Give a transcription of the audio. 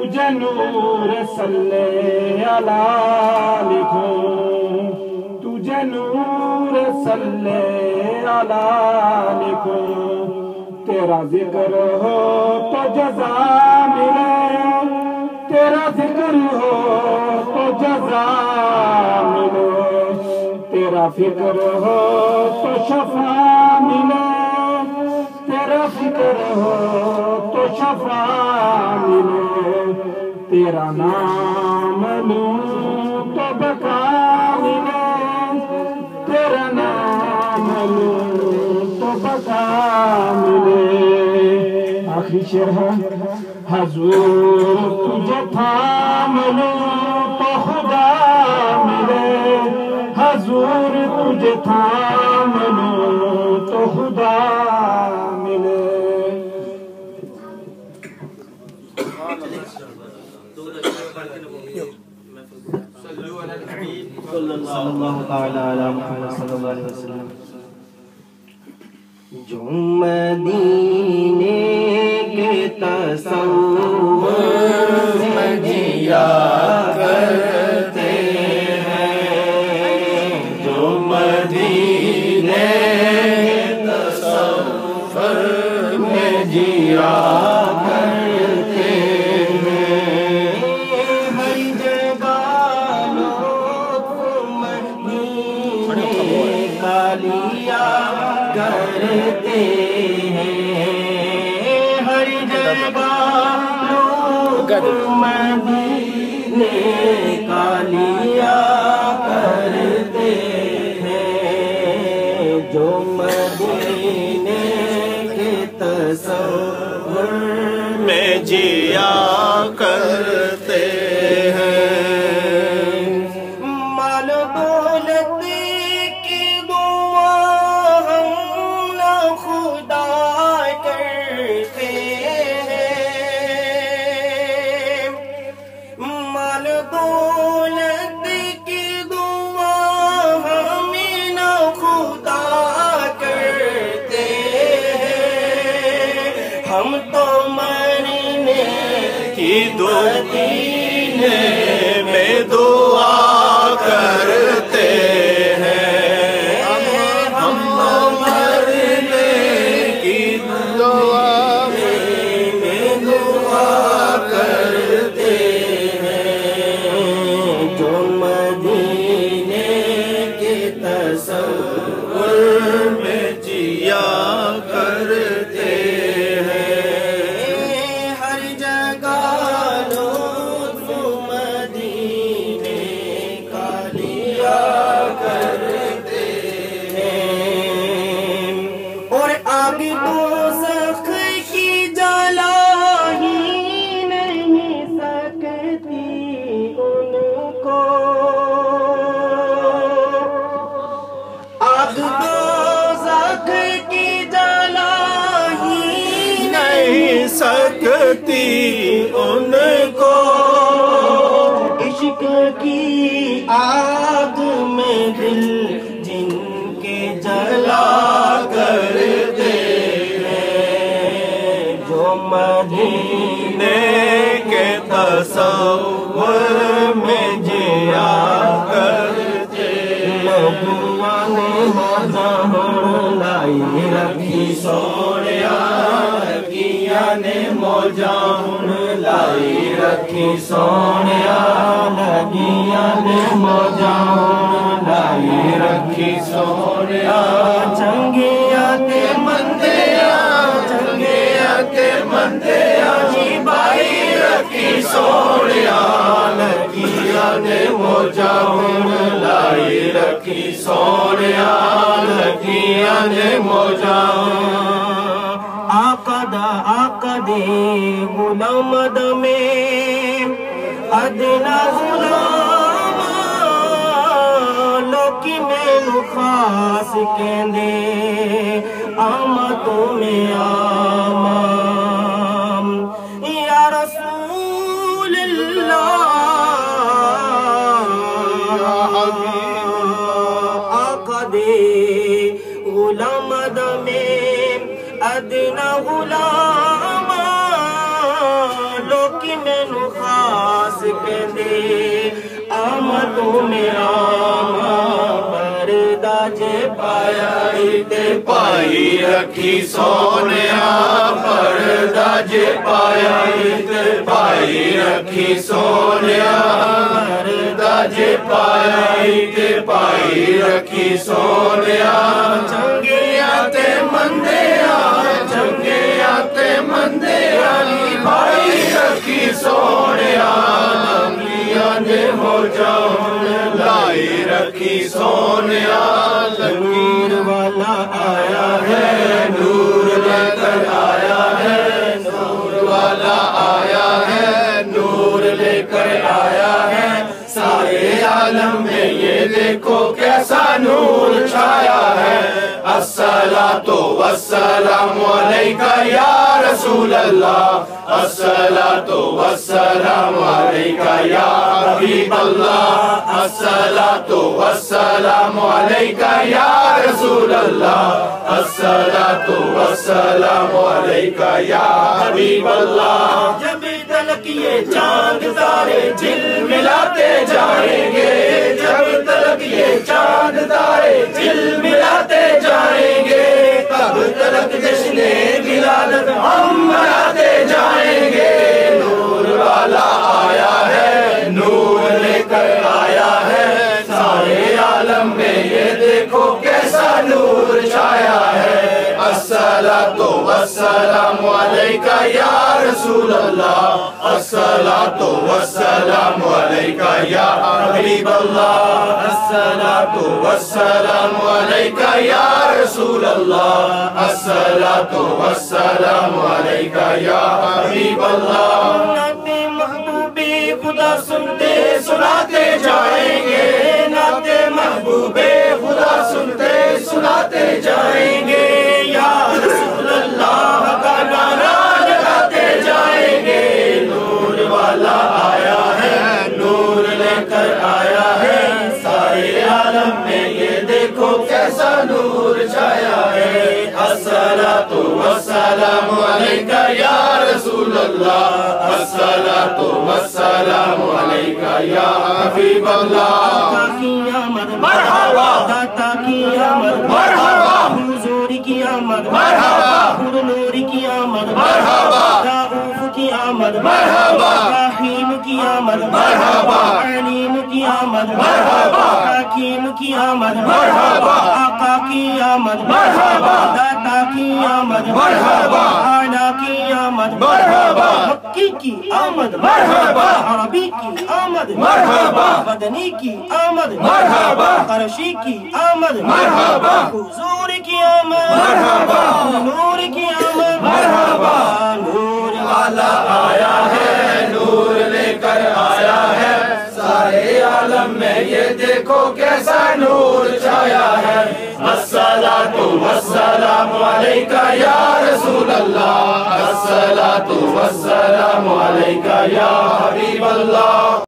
تجھے نور صلی اللہ لکھوں، تجھے نور صلی اللہ لکھوں، تیرا ذکر ہو تو جزا ملے، تیرا ذکر ہو تو جزا ملے، تیرا فکر ہو تو شفا ملے، تیرا فکر ہو تو شفا ملے، تیرا نام لوں تو بقا ملے، تیرا نام لوں تو بقا ملے۔ آخری شعر ہے، حضور تجھے تھام لوں تو خدا ملے، حضور تجھے تھام لوں تو خدا ملے۔ صلی اللہ تعالی علی محمد صلی اللہ علیہ وسلم۔ جو مدینے کے تصور میں جیا کرتے ہیں، جو مدینے کے تصور میں جیا کرتے ہیں، ہر جگہ لطف مدینے کا لیا کرتے ہیں، ہر جگہ لوگ مدینے کا لیا کرتے ہیں، جو مدینے کے تصور میں جیا کرتے ہیں۔ مال دولت کی دعا ہم نہ خدا کرتے ہیں، مال دولت کی دعا ہم نہ خدا کرتے ہیں، ہم تو مرنے کی مدینے میں دعا کرتے ہیں، ہم تو مرنے کی دعا میں دعا کرتے ہیں، جو مدینے کے تصور میں جیا کرتے ہیں، ہر جگہ لطف مدینے کا لیا کرتے ہیں، اور آگ دوزخ کی جلا ہی نہیں سکتی ان کو، آگ دوزخ کی جلا ہی نہیں سکتی ان کو، عشق کی آگ میں دل جن کے جلا کرتے ہیں، جو مدینے کے تصور میں جیا کرتے ہیں، دنیا نے موجہ لائی رکھی سونیا، لگیاں نے موجہ لائی رکھی سونیا، لگیاں نے موجہ لائی رکھی سونیا، چنگیاں تے مندیا، چنگیاں تے مندیا جی بائی رکھی سونیا، لگیاں نے موجہ لائی رکھی سونیا، لگیاں نے موجہ آقا دے غلام دمیں ادنا غلام، لوکی میں خاص کہندے آمد میں آمام، یا رسول اللہ آقا دے غلام دمیں ادنا غلام، لوکی مینوں خاص کہندے آمدو میرا پردہ جے پایا تے پائی رکھی سونیا پردہ جے پایا تے پائی رکھی سونیا پردہ جے پایا تے پائی رکھی سونیا چنگیاں تے مندیاں چنگیاں تے مندیاں پائی رکھی سونیا لنگیاں دے ہو جان لائی رکھی سونیا نور والا آیا ہے نور لے کر آیا ہے نور والا آیا ہے نور لے کر آیا ہے سارے عالم میں یہ دیکھو کیسا نور چھایا ہے الصلاۃ والسلام علیکہ یا رسول اللہ الصلاۃ والسلام علیکہ یا حبیب اللہ الصلاۃ والسلام علیکہ یا رسول اللہ الصلاۃ والسلام علیکہ یا حبیب اللہ جب تلک یہ چاند تارے جل ملاتے جائیں گے جب تلک یہ چاند تارے جل ملاتے جائیں گے تب تلک جشن ولادت ہم مناتے جائیں گے نور والا آیا ہے نور لے کر آیا ہے سارے عالم میں یہ دیکھو کیسا نور چھایا ہے الصلاۃ والسلام علیکہ یا رسول اللہ الصلاۃ والسلام علیکہ یا حبیب اللہ الصلاۃ والسلام علیکہ یا رسول اللہ الصلاۃ والسلام علیکہ یا حبیب اللہ نعت محبوب خدا سنتے سناتے جائیں گے نعت محبوب خدا سنتے سناتے جائیں گے یا رسول اللہ کا نعرہ لگاتے جائیں گے نور والا آیا ہے نور لے کر آیا ہے سارے عالم میں یہ دیکھو کیسا نور چھایا ہے الصلاۃ والسلام علیکہ یا رسول اللہ الصلاۃ والسلام علیکہ یا حبیب اللہ مرحبا داتا کی آمد مرحبا حضور کی آمد مرحبا خود نور کی آمد مرحبا رؤوف کی آمد مرحبا رحیم کی آمد مرحبا علیم کی آمد مرحبا حکیم کی آمد مرحبا آقا کی آمد مرحبا داتا کی آمد مرحبا اعلیٰ کی آمد مرحبا مکی کی آمد مرحبا عربی کی آمد مرحبا مدنی کی آمد مرحبا قرشی کی آمد مرحبا حضور کی آمد مرحبا نور کی آمد مرحبا نور والا آیا ہے نور لے کر آیا ہے سارے عالم میں یہ دیکھو کیسا نور چھایا ہے الصلاۃ والسلام علیکہ یا رسول اللہ الصلاۃ والسلام علیکہ یا حبیب اللہ